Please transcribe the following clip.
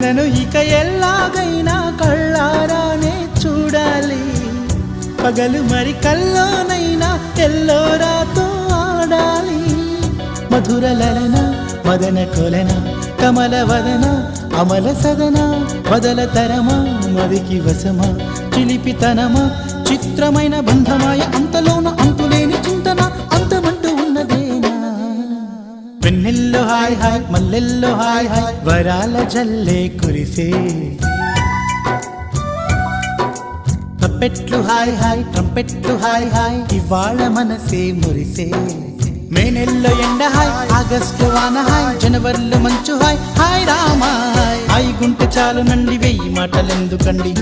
నన్ను ఇక ఎల్లాగైనా కళ్ళారానే చూడాలి, పగలు మరి కల్లోనైనా ఎల్లోరాతో ఆడాలి. మధుర లలన మదన కొలన కమల వదన అమల సదన వదల తరమా మదికి వశమా చిలిపితనమా చిత్రమైన బంధమాయ అంతలోన అంతులేని చింతన అంతమంటూ ఉన్నదేనా. వెన్నెల్లో హాయ్ హాయ్ మల్లెల్లో హాయ్ హాయ్ వరాల జల్లే కురిసే, తప్పెట్లు హాయ్ హాయ్ ట్రంపెట్లు హాయ్ హాయ్ ఇవాళ మనసే మురిసే. మే నెలలో ఎండ హాయ్ ఆగస్టు వాన హాయ్ జనవరిలో మంచు హాయ్ హాయ్ రామా హాయ్ గుంటె చాలు నండి 1000 మాటలెందుకండి.